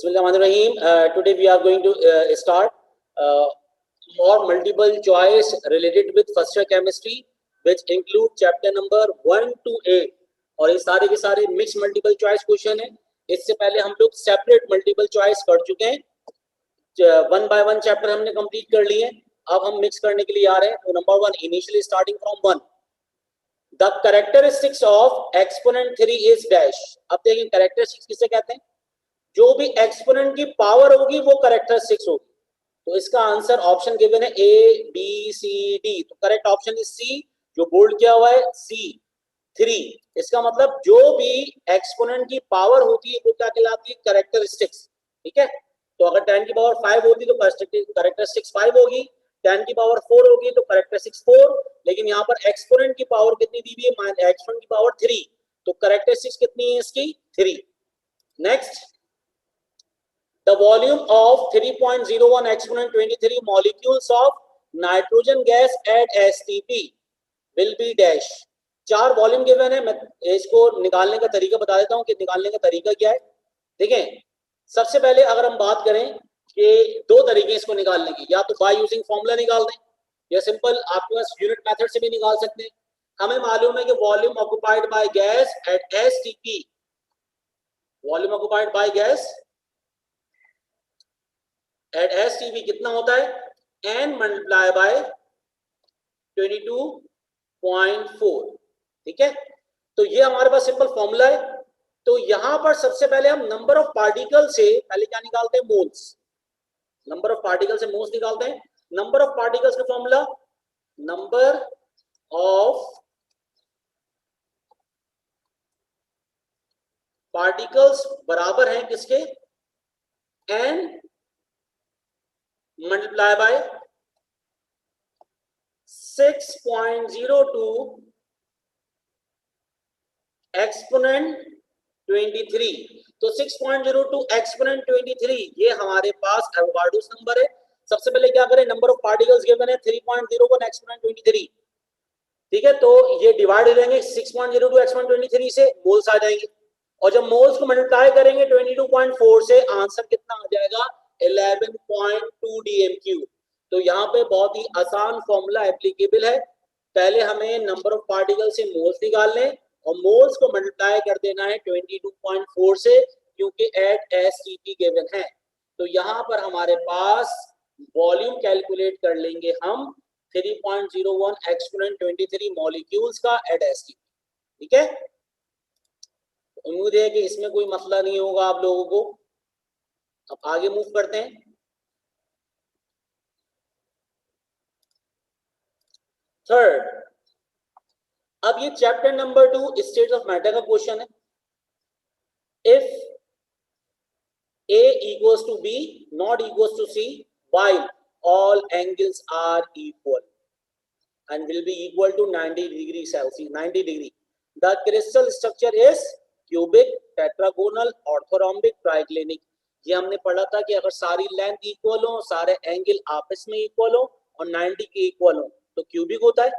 Bismillahirrahmanirrahim. Today we are going to start more multiple choice related with first year chemistry, which include chapter number 1 to 8. और ये सारे के सारे mix multiple choice question है. इससे पहले हम लोग सेपरेट मल्टीपल चॉइस कर चुके हैं. 1 by 1 चैप्टर हमने कंप्लीट कर लिए. अब हम मिक्स करने के लिए आ रहे हैं. तो number 1, initially starting from 1. The characteristics of exponent 3 is dash. अब देखिए कैरेक्टरिस्टिक्स किसे कहते हैं. जो भी एक्सपोनेंट की पावर होगी वो कैरेक्टरिस्टिक्स होगी. तो इसका आंसर ऑप्शन गिवन है ए बी सी डी. तो करेक्ट ऑप्शन इज सी, जो बोल्ड किया हुआ है सी 3. इसका मतलब जो भी एक्सपोनेंट की पावर होती है वो क्या कहलाती है, कैरेक्टरिस्टिक्स. ठीक है. तो अगर 10 की पावर 5 होती तो कैरेक्टरिस्टिक्स 5 होगी. 10 की पावर 4 होगी तो कैरेक्टरिस्टिक्स 4. लेकिन यहाँ पर एक्सपोनेंट की पावर कितनी दी हुई है, एक्सपोनेंट की पावर 3. तो कैरेक्टरिस्टिक्स कितनी है इसकी, 3. Next, the volume of 3.01 exponent 23 molecules of nitrogen gas at STP will be dash. 4 volume given है. मैं इसको निकालने का तरीका बता देता हूं कि निकालने का तरीका क्या है. देखें, सबसे पहले अगर हम बात करें कि 2 तरीके इसको निकालने की, या तो बाय यूजिंग फॉर्मूला निकाल दें या सिंपल आपके पास यूनिट मेथड से भी निकाल सकते हैं. हमें मालूम है कि volume occupied by gas at STP, volume occupied by gas at STP कितना होता है, n मल्टीप्लाई बाय 22.4. ठीक है. तो ये हमारे पास सिंपल फॉर्मूला है. तो यहां पर सबसे पहले हम नंबर ऑफ पार्टिकल से पहले क्या निकालते हैं, मोल्स. नंबर ऑफ पार्टिकल से मोल्स निकालते हैं. नंबर ऑफ पार्टिकल्स का फॉर्मूला, नंबर ऑफ पार्टिकल्स बराबर है किसके, n मल्टीप्लाई बाय 6.02 एक्सपोनेंट 23. तो 6.02 एक्सपोनेंट 23 ये हमारे पास एवोगाड्रोस नंबर है. सबसे पहले क्या करें, नंबर ऑफ पार्टिकल्स गिवन है 3.01 एक्सपोनेंट 23. ठीक है. तो ये डिवाइड हो जाएंगे 6.02 एक्सपोनेंट 23 से, मोल्स आ जाएंगे. और जब मोल्स को मल्टीप्लाई करेंगे 22.4 से, आंसर कितना आ जाएगा, 11.2 DMQ. तो यहाँ पे बहुत ही आसान फॉर्मूला एप्लीकेबल है. पहले हमें नंबर ऑफ पार्टिकल से मोल्स निकालने और मोल्स को मल्टीप्लाई कर देना है 22.4 से, क्योंकि एट STP गिवन है. तो यहाँ पर हमारे पास वॉल्यूम कैलकुलेट कर लेंगे हम 3.01 एक्सपोनेंट 23 मॉलिक्यूल्स का एट STP. ठीक है. उम्मीद है कि इसमें कोई मसला नहीं होगा आप लोगों को. अब आगे मूव करते हैं. थर्ड, अब ये chapter number 2 state of matter का क्वेश्चन है. If A equals to B not equals to C while all angles are equal and will be equal to 90 degree Celsius, 90 degree. The crystal structure is cubic, tetragonal, orthorhombic, triclinic. ये हमने पढ़ा था कि अगर सारी length equal हो, सारे angle आपस में इक्वल हो और 90 के इक्वल हो तो क्यूबिक होता है.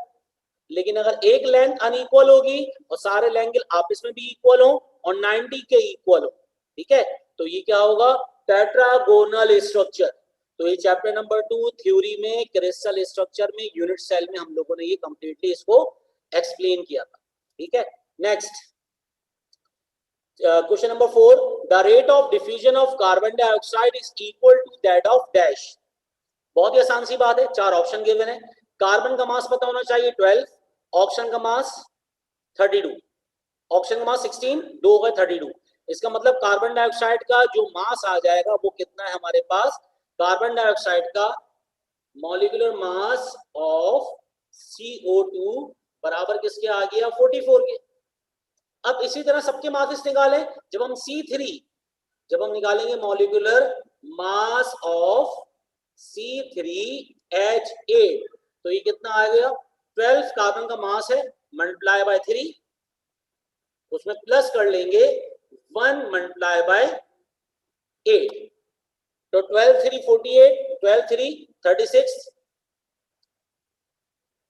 लेकिन अगर एक लेंथ अनइक्वल होगी और सारे एंगल आपस में भी इक्वल हो और 90 के इक्वल हो, ठीक है, तो ये क्या होगा, टेट्रागोनल स्ट्रक्चर. तो ये चैप्टर नंबर 2 थ्योरी में क्रिस्टल स्ट्रक्चर में यूनिट सेल में हम लोगों ने ये कंप्लीटली इसको एक्सप्लेन किया था. ठीक है. Next, question number 4, the rate of diffusion of carbon dioxide is equal to that of dash. बहुत ही आसान सी बात है. 4 ऑप्शन गिवन है. कार्बन का मास पता होना चाहिए 12, ऑक्सीजन का मास 32, ऑक्सीजन का मास 16, 2 हो गए 32. इसका मतलब कार्बन डाइऑक्साइड का जो मास आ जाएगा वो कितना है हमारे पास, कार्बन डाइऑक्साइड का मॉलिक्यूलर मास ऑफ CO2 बराबर किसके आ गया, 44 के. अब इसी तरह सबके मासेस निकालें. जब हम जब हम निकालेंगे मॉलिक्यूलर मास ऑफ C3H8 तो ये कितना आ गया, 12 कार्बन का मास है मल्टीप्लाई बाय 3, उसमें प्लस कर लेंगे 1 मल्टीप्लाई बाय 8. तो 12 3 48, 12 3 36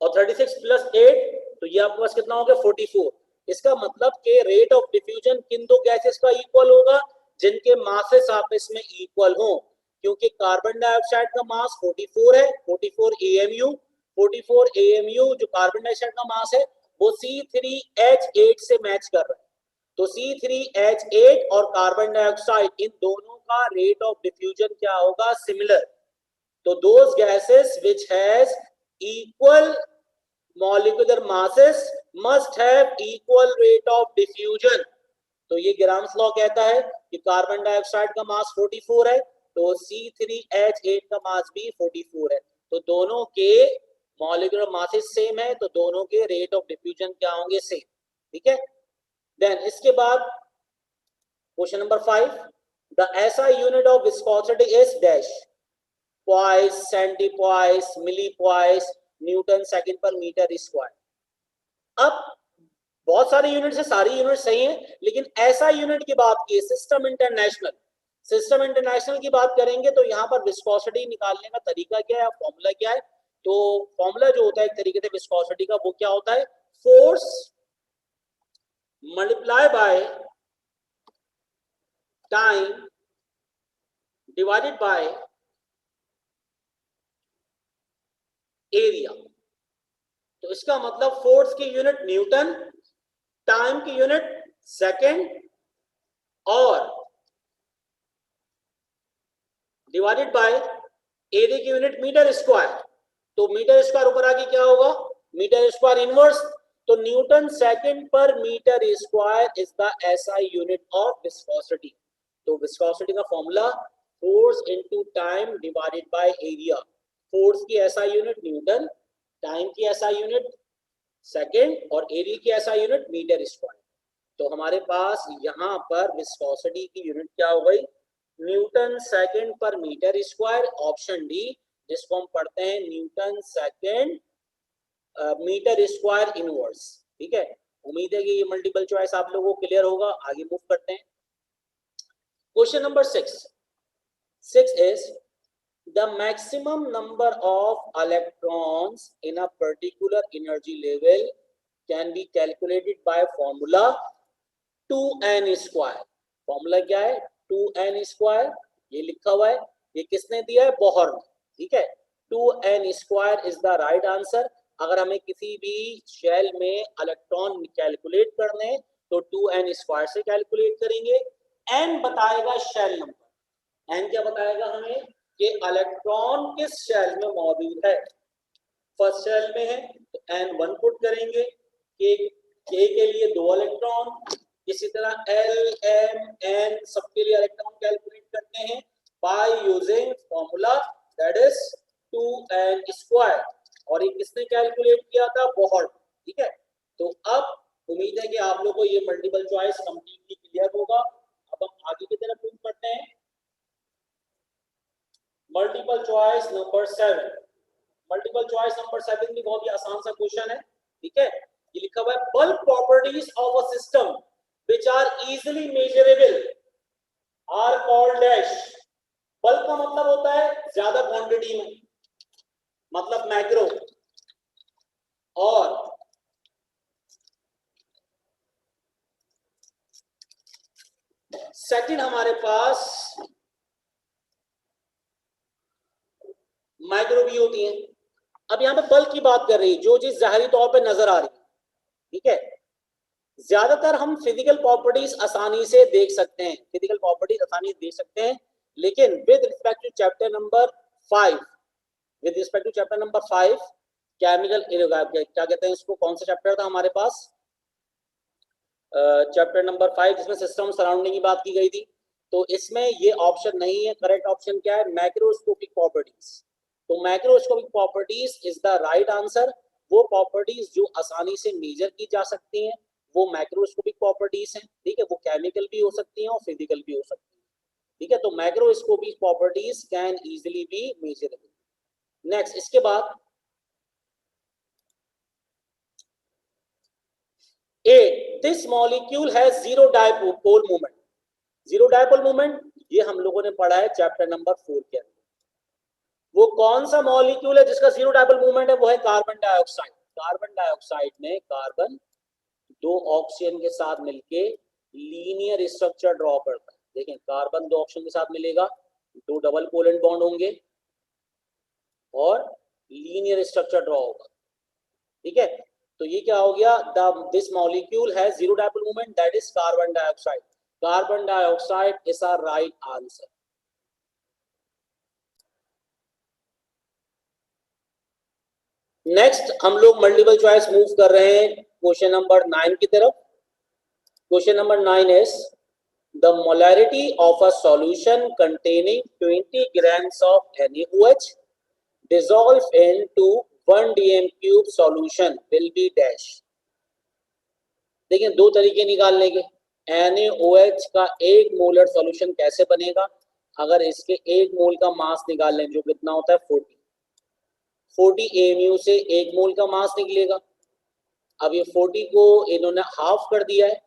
और 36 प्लस 8 तो ये आपके पास कितना हो गया, 44. इसका मतलब कि रेट ऑफ डिफ्यूजन किन दो गैसेस का इक्वल होगा, जिनके मासेस आपस में इक्वल हो, क्योंकि कार्बन डाइऑक्साइड का मास 44 है, 44 AMU। 44 AMU जो कार्बन डाइऑक्साइड का मास है वो C3H8 से मैच कर रहा है। तो C3H8 और कार्बन डाइऑक्साइड, इन दोनों का रेट ऑफ डिफ्यूजन क्या होगा? सिमिलर। तो those gases which has equal molecular masses must have equal rate of diffusion। तो ये ग्राम्स लॉ कहता है कि कार्बन डाइऑक्साइड का मास 44 है, तो C3H8 का मास भी 44 है, तो दोनों के मॉलिक्यूलर मासेस सेम है, तो दोनों के रेट ऑफ डिफ्यूजन क्या होंगे? सेम। ठीक है। देन इसके बाद question number 5, the SI unit of viscosity is dash, poise, centipoise, millipoise, newton second पर मीटर स्क्वायर। अब बहुत सारे यूनिट है, सारी यूनिट सही है, लेकिन ऐसा यूनिट की बात की, सिस्टम इंटरनेशनल, सिस्टम इंटरनेशनल की बात करेंगे तो यहाँ पर विस्कोसिटी निकालने का तरीका क्या है, फॉर्मूला क्या है? तो फॉर्मूला जो होता है एक तरीके से विस्कोसिटी का, वो क्या होता है? Force multiply by time divided by area. तो इसका मतलब फोर्स की यूनिट न्यूटन, टाइम की यूनिट सेकेंड, और डिवाइडेड बाय एरिया की यूनिट मीटर स्क्वायर। तो मीटर स्क्वायर ऊपर आके क्या होगा? Metre square inverse. तो न्यूटन सेकंड पर metre square is the SI unit of viscosity. तो विस्कोसिटी का formula force into time divided by area. Force की एसआई यूनिट न्यूटन, टाइम की एसआई यूनिट सेकेंड, और एरिया की एसआई यूनिट मीटर स्क्वायर। तो हमारे पास यहाँ पर विस्कोसिटी की यूनिट क्या हो गई? न्यूटन सेकंड पर मीटर स्क्वायर, ऑप्शन डी, जिसको हम पढ़ते हैं newton second metre square inverse. ठीक है। उम्मीद है कि ये मल्टीपल चॉइस आप लोगों को क्लियर होगा। आगे मूव करते हैं। Question number 6 is the maximum number of electrons in a particular energy level can be calculated by formula 2n square. Formula क्या है? 2n square. ये लिखा हुआ है, ये किसने दिया है? बोहर ने। ठीक है। 2n square is the right answer. अगर हमें किसी भी शेल में इलेक्ट्रॉन कैलकुलेट करने तो 2n स्क्वायर से कैलकुलेट करेंगे। n बताएगा शेल नंबर। n क्या बताएगा हमें? कि इलेक्ट्रॉन किस शेल में मौजूद है। फर्स्ट शेल में है तो n1 पुट करेंगे, k के लिए 2 इलेक्ट्रॉन, इसी तरह L, M, N सबके लिए इलेक्ट्रॉन कैलकुलेट करते हैं by using formula that is 2n square. और ये किसने कैलकुलेट किया था? बोहर। ठीक है। तो अब उम्मीद है कि आप लोगों को ये मल्टीपल चॉइस कंप्लीटली क्लियर होगा। अब हम आगे की तरफ मूव करते हैं। Multiple choice number 7। Multiple choice number 7 भी बहुत ही आसान सा क्वेश्चन है। ठीक है। ये लिखा हुआ है bulk properties of a system which are easily measurable are called dash। Bulk का मतलब होता है ज्यादा क्वांटिटी में, मतलब मैक्रो। और सेकंड हमारे पास माइक्रो भी होती है। अब यहां पे बल्क की बात कर रही है, जो चीज जाहिरी तौर पे नजर आ रही है। ठीक है। ज्यादातर हम फिजिकल प्रॉपर्टीज आसानी से देख सकते हैं, फिजिकल प्रॉपर्टीज आसानी से देख सकते हैं, लेकिन with respect to chapter number 5, with respect to chapter number 5 chemical, क्या कहते हैं इसको, कौन सा चैप्टर था हमारे पास? चैप्टर नंबर 5 जिसमें सिस्टम सराउंडिंग की बात की गई थी। तो इसमें ये ऑप्शन नहीं है। करेक्ट ऑप्शन क्या है? Macroscopic properties. तो macroscopic properties is the right answer. वो प्रॉपर्टीज जो आसानी से मेजर की जा सकती हैं वो मैक्रोस्कोपिक प्रॉपर्टीज हैं। ठीक है। वो केमिकल भी हो सकती हैं और फिजिकल भी हो सकती हैं। ठीक है। तो macroscopic properties can easily be measurable. Next, इसके बाद A, this molecule has zero dipole movement. Zero dipole movement ये हम लोगों ने पढ़ा है चैप्टर नंबर 4 के अंदर। वो कौन सा मॉलिक्यूल है जिसका जीरो डायपोल मूवमेंट है? वो है कार्बन डाइऑक्साइड। कार्बन डाइऑक्साइड में कार्बन 2 ऑक्सीजन के साथ मिलके लीनियर स्ट्रक्चर ड्रॉ करता है। देखें कार्बन दो ऑप्शन के साथ मिलेगा, दो डबल कोवेलेंट बॉन्ड होंगे और लीनियर स्ट्रक्चर ड्रॉ होगा। ठीक है, तो ये क्या हो गया, this molecule has zero dipole moment, that is carbon dioxide. Carbon dioxide is our right answer. Next हम लोग मल्टीपल चॉइस मूव कर रहे हैं क्वेश्चन नंबर 9 की तरफ। Question number 9 is the molarity of a solution containing 20 grams of NaOH dissolved into 1 dm cube solution will be dash। देखिए दो तरीके निकालने के, NaOH का एक मोलर सॉल्यूशन कैसे बनेगा, अगर इसके एक मोल का मास निकाल लें जो कितना होता है 40 AMU से एक मोल का मास निकलेगा। अब ये 40 को इन्होंने हाफ कर दिया है,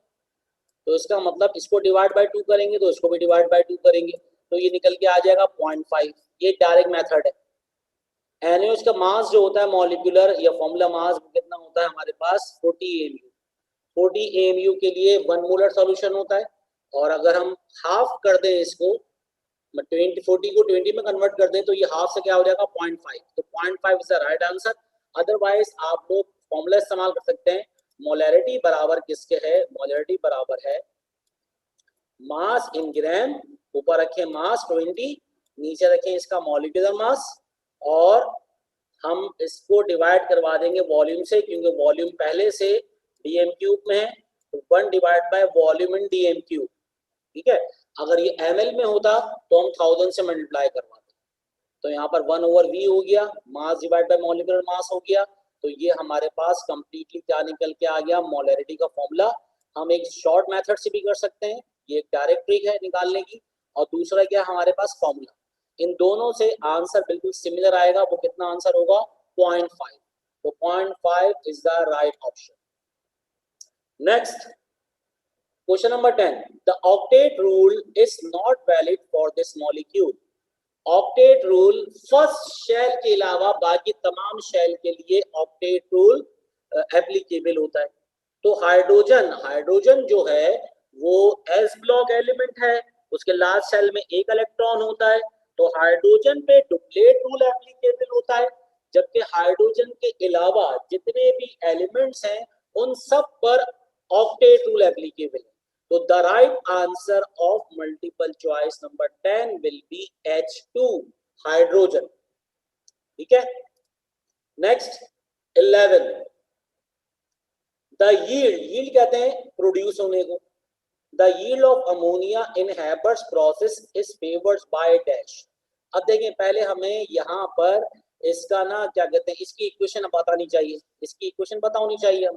तो इसका मतलब इसको डिवाइड बाय 2 करेंगे तो इसको भी डिवाइड बाय 2 करेंगे, तो ये निकल के आ जाएगा 0.5। ये डायरेक्ट मेथड है। NaOH का मास जो होता है मॉलिक्यूलर या फॉर्मूला मास वो कितना होता है हमारे पास 40 AMU। 40 AMU के लिए 1 मोलर सॉल्यूशन होता है, और अगर हम हाफ कर दें इसको 40 को 20 में कन्वर्ट कर दें तो ये हाफ से क्या हो जाएगा 0.5, तो 0.5 is the right answer. Otherwise आप लोग फॉर्मूला इस्तेमाल कर सकते हैं, मोलैरिटी बराबर किसके है, मोलैरिटी बराबर है मास इन ग्राम, ऊपर रखें मास 20, नीचे रखें इसका मॉलिक्यूलर मास, और हम इसको डिवाइड करवा देंगे वॉल्यूम से, क्योंकि वॉल्यूम पहले से डीएम क्यूब में है, तो 1 divide by volume in DM cube. ठीक है, अगर ये ml में होता तो हम 1000 से मल्टीप्लाई करवाते, तो यहाँ पर 1/v हो गया, mass divide by molecular mass हो गया, तो ये हमारे पास कंप्लीटली क्या निकल के आ गया, मोलैरिटी का फॉर्मूला। हम एक शॉर्ट मेथड से भी कर सकते हैं, ये एक डायरेक्ट ट्रिक है निकालने की, और दूसरा क्या हमारे पास फॉर्मूला। इन दोनों से आंसर बिल्कुल सिमिलर आएगा, वो कितना आंसर होगा 0.5, तो 0.5 is the right option. Next question number 10, the octet rule is not valid for this molecule. Octet rule first shell के अलावा बाकी तमाम शेल के लिए ऑक्टेट रूल एप्लीकेबल होता है। तो हाइड्रोजन जो है वो एस ब्लॉक एलिमेंट है, उसके लास्ट शेल में एक इलेक्ट्रॉन होता है, तो हाइड्रोजन पे डुप्लेट रूल एप्लीकेबल होता है, जबकि हाइड्रोजन के अलावा जितने भी एलिमेंट्स हैं उन सब पर ऑक्टेट रूल एप्लीकेबल है। तो the right answer of multiple choice number 10 will be H2 hydrogen। ठीक है, नेक्स्ट 11, the yield कहते हैं प्रोड्यूस होने को, the yield of ammonia in Haber's process is favored by dash। अब देखें पहले हमें यहाँ पर इसका ना क्या कहते हैं, इसकी इक्वेशन बतानी चाहिए, इसकी इक्वेशन पता होनी चाहिए। हम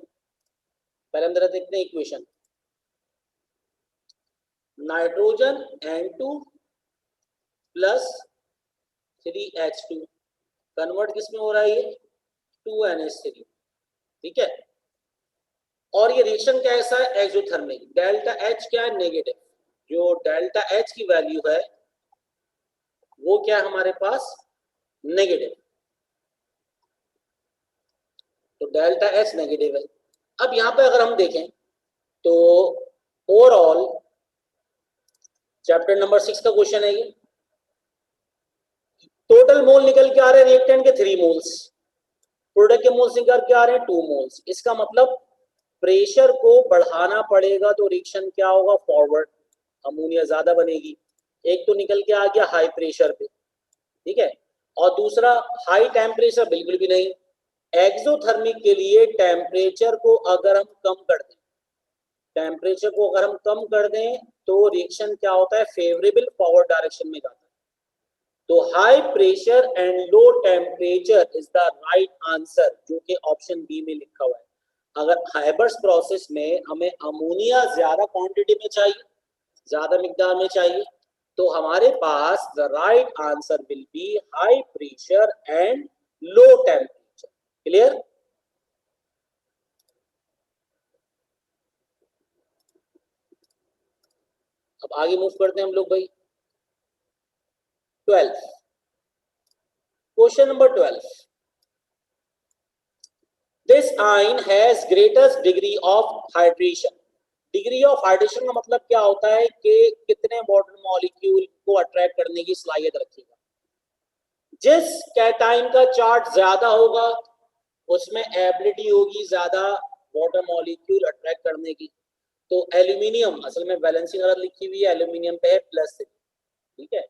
पहले हम जरा देखते हैं equation, nitrogen N2 plus 3H2 convert किस में हो रहा है, ये 2NH3। ठीक है, और ये रिएक्शन कैसा है, एक्सोथर्मिक। डेल्टा H क्या है, नेगेटिव। जो डेल्टा H की वैल्यू है वो क्या है हमारे पास, नेगेटिव, तो डेल्टा H नेगेटिव है। अब यहाँ पे अगर हम देखें तो ओवरऑल चैप्टर नंबर 6 का क्वेश्चन है ये, टोटल मोल निकल के आ रहे हैं रिएक्टेंट के 3 मोल्स, प्रोडक्ट के मोल्स निकल के आ रहे हैं 2 मोल्स। इसका मतलब प्रेशर को बढ़ाना पड़ेगा, तो रिएक्शन क्या होगा, फॉरवर्ड, अमोनिया ज्यादा बनेगी। एक तो निकल के आ गया हाई प्रेशर पे, ठीक है, और दूसरा हाई टेम्परेचर बिल्कुल भी नहीं। एक्सोथर्मिक के लिए टेम्परेचर को अगर हम कम कर दें, टेम्परेचर को अगर हम कम कर दें तो रिएक्शन क्या होता है, फेवरेबल फॉरवर्ड डायरेक्शन में जाता है। तो high pressure and low temperature is the right answer, जो कि ऑप्शन बी में लिखा हुआ है। अगर हाइबर्स प्रोसेस में हमें अमोनिया ज्यादा क्वांटिटी में चाहिए, ज्यादा मिकदार में चाहिए, तो हमारे पास the right answer will be high pressure and low temperature. Clear? अब आगे मूव करते हैं हम लोग भाई 12, question number 12, this ion has greatest degree of hydration, degree of hydration का मतलब क्या होता है कि कितने वाटर मॉलिक्यूल को अट्रैक्ट करने की सलाहियत रखेगा। जिस कैटाइन का चार्ज ज्यादा होगा उसमें एबिलिटी होगी ज्यादा वाटर मॉलिक्यूल अट्रैक्ट करने की। तो एल्यूमिनियम, असल में वैलेंसी गलत लिखी हुई है, एल्यूमिनियम पे है +3, ठीक है।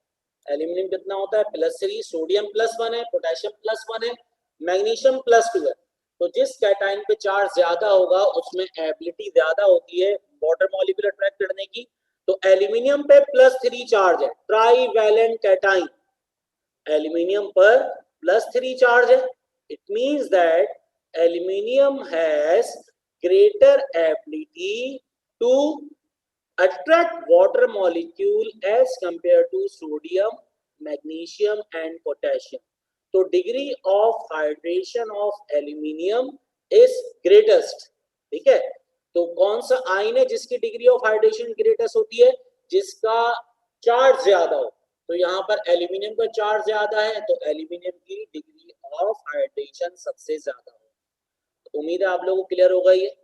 एल्यूमिनियम कितना होता है +3, सोडियम +1 है, पोटेशियम +1 है, मैग्नीशियम +2 है। तो जिस कैटाइन पे चार्ज ज्यादा होगा उसमें एबिलिटी ज्यादा होती है वाटर मॉलिक्यूल अट्रैक्ट करने की। तो एल्यूमिनियम पे +3 चार्ज है, ट्राई वैलेंट कैटाइन एल्यूमिनियम पर +3 चार्ज है। It means that aluminium has greater ability to attract water molecule as compared to sodium, magnesium and potassium. तो degree of hydration of aluminium is greatest, ठीक है। तो कौन सा ion है जिसकी डिग्री ऑफ हाइड्रेशन ग्रेटेस्ट होती है, जिसका चार्ज ज्यादा हो। तो यहाँ पर एल्यूमिनियम का चार्ज ज्यादा है तो एल्यूमिनियम की डिग्री ऑफ हाइड्रेशन सबसे ज्यादा हो। तो उम्मीद है आप लोगों को क्लियर होगा ये।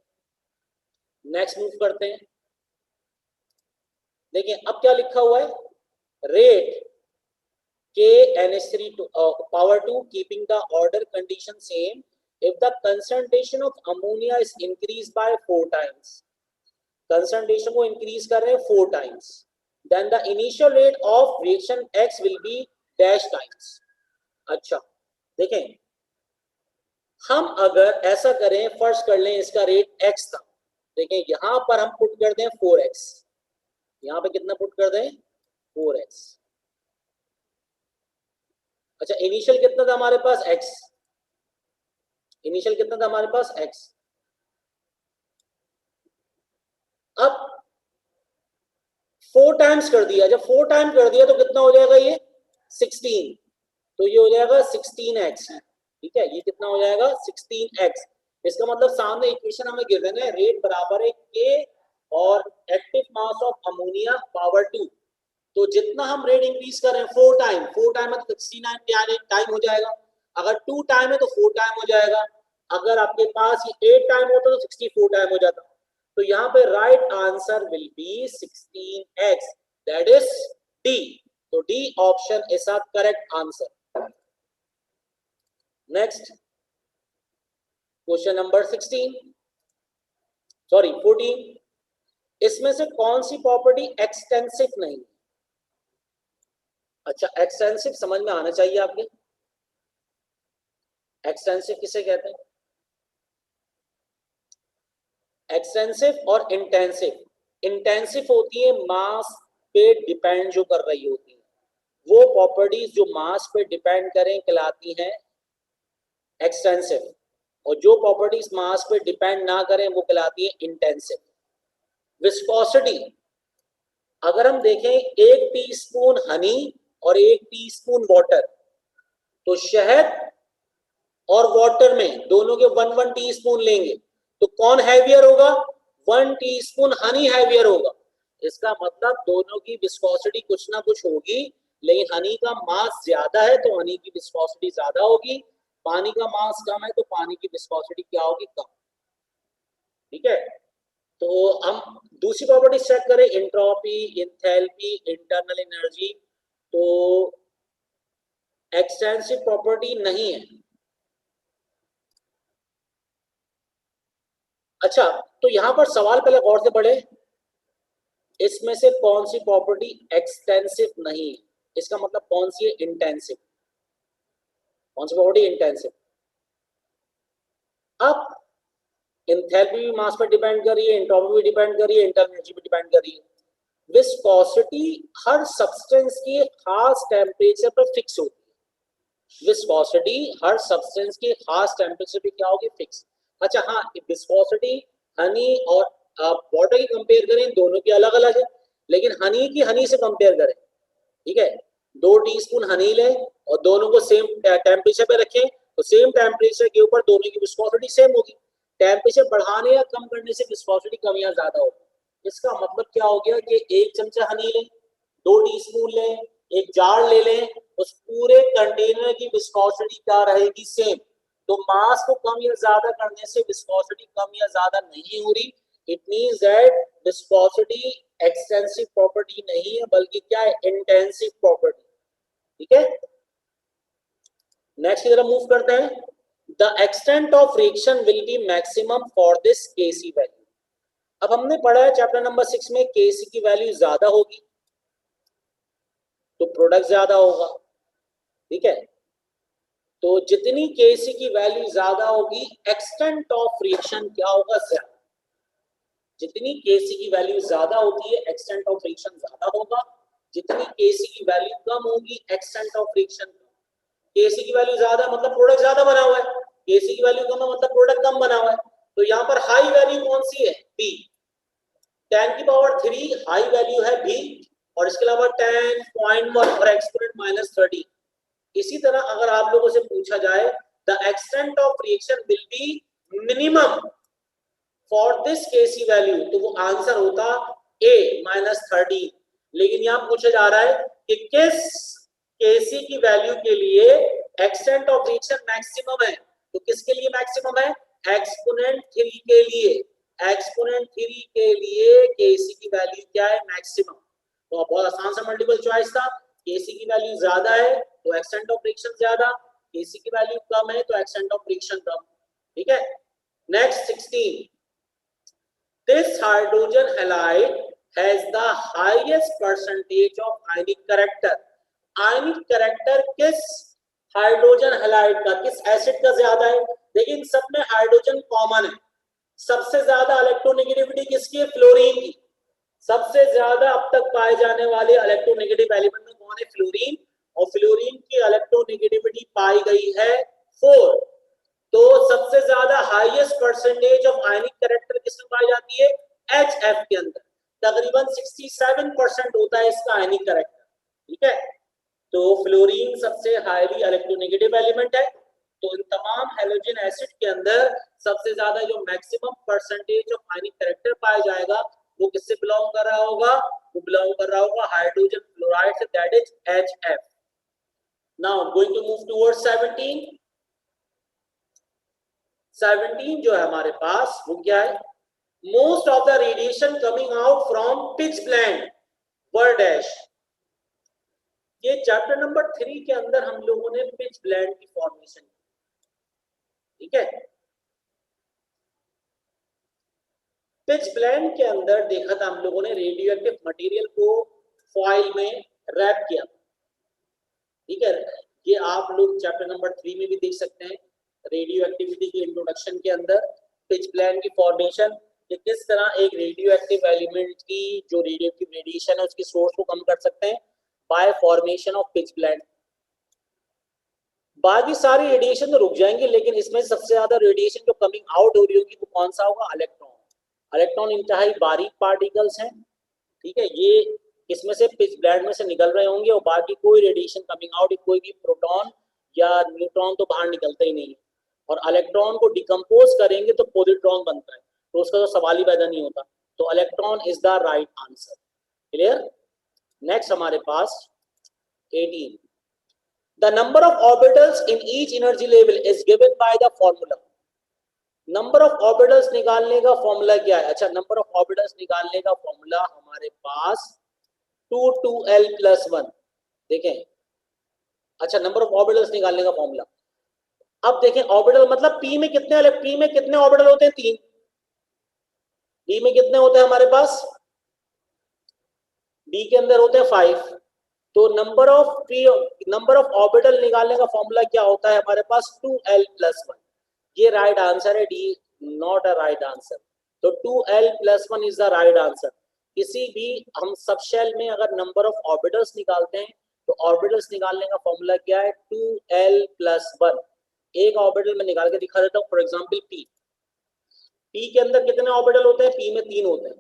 नेक्स्ट मूव करते हैं। देखिए अब क्या लिखा हुआ है, rate KNH3 power 2 keeping the order condition same if the concentration of ammonia is increased by 4 times। concentration को increase कर रहे हैं 4 times, then the initial rate of reaction X will be dash times। अच्छा देखें, हम अगर ऐसा करें, फर्स्ट कर लें इसका रेट X था, देखें यहां पर हम पुट कर दें 4x, यहां पे कितना पुट कर दें 4x। अच्छा इनिशियल कितना था हमारे पास x, इनिशियल कितना था हमारे पास x। अब 4 टाइम्स कर दिया, जब 4 टाइम कर दिया तो कितना हो जाएगा ये 16, तो ये हो जाएगा 16x, ठीक है। ये कितना हो जाएगा 16x। इसका मतलब सामने इक्वेशन हमें गिवन है, रेट बराबर है k और active mass of ammonia power 2। तो जितना हम रेट इंक्रीज कर रहे हैं 4 टाइम, 4 टाइम है तो 69 टाइम हो जाएगा, अगर 2 टाइम है तो 4 टाइम हो जाएगा, अगर आपके पास ये 8 टाइम होता तो 64 टाइम हो जाता। तो यहाँ पे right answer will be 16x, that is D. तो D option is a correct answer. Next question number 14, इसमें से कौन सी प्रॉपर्टी एक्सटेंसिव नहीं। अच्छा एक्सटेंसिव समझ में आना चाहिए आपके, एक्सटेंसिव किसे कहते हैं, एक्सटेंसिव और इंटेंसिव। इंटेंसिव होती है मास पे डिपेंड जो कर रही होती है, वो प्रॉपर्टीज जो मास पे डिपेंड करें कहलाती हैं एक्सटेंसिव, और जो प्रॉपर्टीज मास पे डिपेंड ना करें वो कहलाती है इंटेंसिव। विस्कोसिटी, अगर हम देखें 1 टीस्पून हनी और 1 टीस्पून वाटर, तो शहद और वाटर में दोनों के 1-1 टीस्पून लेंगे तो कौन हैवियर होगा, 1 टीस्पून हनी हैवियर होगा। इसका मतलब दोनों की विस्कोसिटी कुछ ना कुछ होगी, लेकिन हनी का मास ज्यादा है तो हनी की विस्कोसिटी ज्यादा होगी, पानी का मास कम है तो पानी की विस्कोसिटी क्या होगी, कम, ठीक है। तो हम दूसरी प्रॉपर्टी चेक करें, एंट्रोपी, एंथैल्पी, इंटरनल एनर्जी, तो एक्सटेंसिव प्रॉपर्टी नहीं है। अच्छा तो यहां पर सवाल पहले गौर से पढ़े, इसमें से कौन सी प्रॉपर्टी एक्सटेंसिव नहीं है, इसका मतलब कौन सी है इंटेंसिव, कौन सी प्रॉपर्टी इंटेंसिव। अब एंथैल्पी भी मास पर डिपेंड कर रही है, एंट्रोपी भी डिपेंड कर रही है, इंटरनल एनर्जी भी डिपेंड कर रही है। विस्कोसिटी हर सब्सटेंस के खास टेम्परेचर पर फिक्स होती है, विस्कोसिटी हर सब्सटेंस के खास टेम्परेचर पे क्या होगी, फिक्स। अच्छा हाँ, विस्कोसिटी हनी और वाटर की कंपेयर करें दोनों की अलग अलग है, लेकिन हनी की हनी से कंपेयर करें, ठीक है, 2 टीस्पून हनी लें और दोनों को सेम टेम्परेचर पे रखें तो सेम टेम्परेचर के ऊपर दोनों की विस्कोसिटी सेम होगी। टेम्परेचर बढ़ाने या कम करने से विस्कोसिटी कम या ज्यादा होगी। इसका मतलब क्या हो गया कि 1 चमचा हनी लें, 2 टीस्पून लें, एक जार ले लें, उस पूरे कंटेनर की विस्कोसिटी क्या रहेगी, सेम। तो मास को कम या ज्यादा करने से विस्कोसिटी कम या ज्यादा नहीं हो रही, it means that viscosity extensive property नहीं है बल्कि क्या है, इंटेंसिव प्रॉपर्टी। ठीक है, नेक्स्ट की तरफ मूव करते हैं। The extent of reaction will be maximum for this KC value. अब हमने पढ़ा है चैप्टर नंबर 6 में केसी की वैल्यू ज्यादा होगी तो प्रोडक्ट ज्यादा होगा। ठीक है, तो जितनी केसी की वैल्यू ज्यादा होगी एक्सटेंट ऑफ रिएक्शन क्या होगा, ज्यादा। जितनी केसी की वैल्यू ज्यादा होती है एक्सटेंट ऑफ रिएक्शन ज्यादा होगा, जितनी केसी की वैल्यू कम होगी एक्सटेंट ऑफ रिएक्शन। केसी की वैल्यू ज्यादा मतलब प्रोडक्ट ज्यादा बना हुआ है, केसी की वैल्यू कम है मतलब प्रोडक्ट कम बना हुआ है। तो यहाँ पर हाई वैल्यू कौन सी है, बी। 10 की पावर 3 हाई वैल्यू है बी, और इसके अलावा 10, 0.1 और एक्सपोनेंट -30। इसी तरह अगर आप लोगों से पूछा जाए the extent of reaction will be minimum for this KC value, तो वो आंसर होता ए -30। लेकिन यहाँ पूछा जा रहा है कि किस केसी की वैल्यू के लिए एक्सटेंट ऑफ रिएक्शन मैक्सिमम है, तो किसके लिए मैक्सिमम है, एक्सपोनेंट 3 के लिए। एक्सपोनेंट 3 के लिए केसी की वैल्यू क्या है, मैक्सिमम। तो बहुत आसान सा मल्टीपल चॉइस था, केसी की वैल्यू ज्यादा है तो एक्सटेंट ऑफ रिएक्शन ज्यादा, केसी की वैल्यू कम है तो एक्सटेंट ऑफ रिएक्शन कम। ठीक है, next 16, this hydrogen halide has the highest percentage of ionic character। Ionic character किस हाइड्रोजन हैलाइड का, किस एसिड का ज्यादा है। लेकिन सब में हाइड्रोजन कॉमन है। सबसे ज्यादा इलेक्ट्रोनेगेटिविटी किसकी है, फ्लोरीन की। सबसे ज्यादा अब तक पाए जाने वाले इलेक्ट्रोनेगेटिव एलिमेंट में कौन है, फ्लोरीन। और फ्लोरीन की इलेक्ट्रोनेगेटिविटी पाई गई है 4। तो सबसे ज्यादा highest percentage of ionic character किसमें पाई जाती है, HF के अंदर। तकरीबन 67% होता है इसका आयनिक कैरेक्टर। ठीक है, तो फ्लोरीन सबसे हाईली इलेक्ट्रोनेगेटिव एलिमेंट है। तो इन तमाम हैलोजन एसिड के अंदर सबसे ज्यादा जो maximum percentage of ionic character पाया जाएगा वो किससे बिलोंग कर रहा होगा, वो बिलोंग कर रहा होगा हाइड्रोजन फ्लोराइड से, that is HF। Now going to move towards 17 जो है हमारे पास वो क्या है, most of the radiation coming out from pitchblende वर डैश। ये चैप्टर नंबर 3 के अंदर हम लोगों ने पिच ब्लेंड की फॉर्मेशन की। ठीक है, पिच ब्लेंड के अंदर देखा था हम लोगों ने रेडियो एक्टिव मटेरियल को फॉइल में रैप किया। ठीक है, ये आप लोग चैप्टर नंबर 3 में भी देख सकते हैं, रेडियो एक्टिविटी की इंट्रोडक्शन के अंदर पिच ब्लेंड की फॉर्मेशन, कि किस तरह एक रेडियो एक्टिव एलिमेंट की जो रेडियो एक्टिव रेडिएशन है उसकी सोर्स को कम कर सकते हैं bye formation of pitch blend. बाकी सारी रेडिएशन तो रुक जाएंगे, लेकिन इसमें सबसे ज्यादा रेडिएशन जो कमिंग आउट हो रही होगी वो कौन सा होगा, इलेक्ट्रॉन। इलेक्ट्रॉन इंतहाई बारीक पार्टिकल्स हैं। ठीक है, ये इसमें से पिच ब्लेंड में से निकल रहे होंगे और बाकी कोई रेडिएशन कमिंग आउट, कोई भी प्रोटॉन या न्यूट्रॉन तो बाहर निकलते ही नहीं है। और इलेक्ट्रॉन को डिकम्पोज करेंगे तो पॉजिट्रॉन बनता है, तो उसका तो सवाल ही पैदा नहीं होता। तो electron is the right answer. Clear. Next हमारे पास 18, the number of orbitals in each energy level is given by the formula। Number of orbitals निकालने का फॉर्मूला क्या है, अच्छा नंबर ऑफ ऑर्बिटल्स निकालने का फॉर्मूला हमारे पास 2l+1। देखें, अच्छा नंबर ऑफ ऑर्बिटल्स निकालने का फॉर्मूला, अब देखें ऑर्बिटल मतलब p में कितने ऑर्बिटल होते हैं, 3। d में कितने होते हैं हमारे पास, d के अंदर होते हैं 5। तो नंबर ऑफ ऑर्बिटल निकालने का फॉर्मूला क्या होता है हमारे पास, 2l+1। ये राइट आंसर है, D not a right answer. तो 2l+1 is the right answer. किसी भी हम सब शेल में अगर नंबर ऑफ ऑर्बिटल्स निकालते हैं तो ऑर्बिटल्स निकालने का फॉर्मूला क्या है, 2l+1। एक ऑर्बिटल में निकाल के दिखा देता हूं, फॉर एग्जांपल p के अंदर कितने ऑर्बिटल होते हैं, p में 3 होते हैं।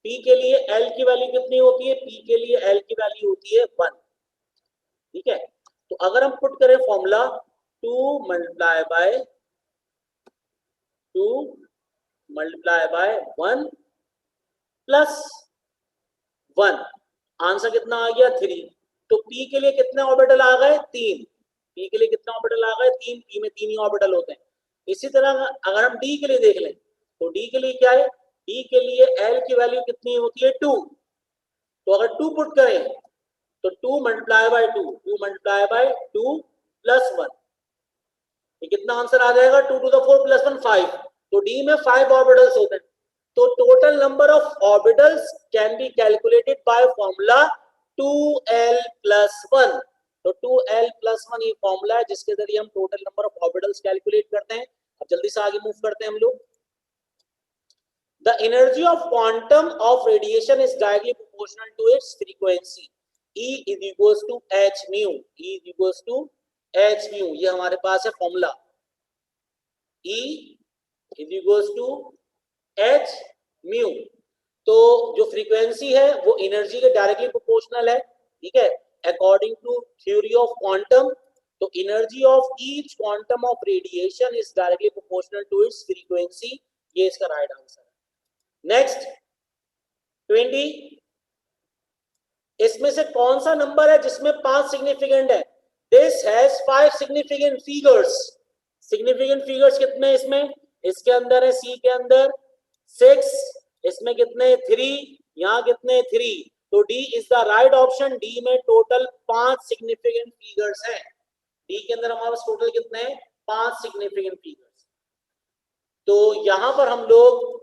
p के लिए l की वैल्यू कितनी होती है, p के लिए l की वैल्यू होती है 1। ठीक है, तो अगर हम पुट करें formula 2 multiply by 1 plus 1, answer कितना आ गया, 3। तो p के लिए कितने ऑर्बिटल आ गए, 3। p के लिए कितने ऑर्बिटल आ गए, 3। p में 3 ही ऑर्बिटल होते हैं। इसी तरह अगर हम d के लिए देख लें तो d के लिए क्या है, डी के लिए एल की वैल्यू कितनी होती है 2, तो अगर 2 पुट करें तो 2 multiply by 2, 2 multiply by 2 plus 1, ये कितना आंसर आ जाएगा 2 टू द 4 प्लस 1 5। तो डी में 5 ऑर्बिटल्स होते हैं, तो total number of orbitals can be calculated by formula 2l plus 1। तो 2l प्लस 1 ये फॉर्मूला है जिसके जरिए हम total number of orbitals calculate करते हैं। अब जल्दी से आगे मूव करते हैं हम लोग। The energy of quantum of radiation is directly proportional to its frequency. E is equals to h mu. E is equals to h mu. ये हमारे पास है formula. E is equals to h mu. तो जो frequency है वो energy के directly proportional है, ठीक है, according to theory of quantum. तो energy of each quantum of radiation is directly proportional to its frequency. ये इसका राइट आंसर है। नेक्स्ट 20, इसमें से कौन सा नंबर है जिसमें 5 सिग्निफिकेंट है? This has 5 significant figures. Significant figures कितने इसमें? इसके अंदर है सी के अंदर 6, इसमें कितने 3, यहां कितने 3, तो D is the right option. D में टोटल 5 सिग्निफिकेंट फिगर्स हैं। डी के अंदर हमारे पास टोटल कितने हैं? 5 सिग्निफिकेंट फिगर्स। तो यहां पर हम लोग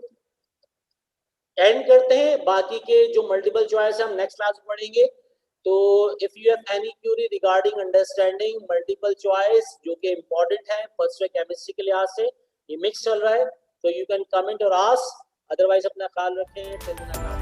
एंड करते हैं, बाकी के जो मल्टीपल चॉइस है हम नेक्स्ट क्लास में पढ़ेंगे। तो if you have any Curie regarding understanding multiple choice जो कि इंपॉर्टेंट है फर्स्ट ईयर केमिस्ट्री के लिहाज से, ये मिक्स चल रहा है, तो यू कैन कमेंट और आस्क, अदरवाइज अपना ख्याल रखें।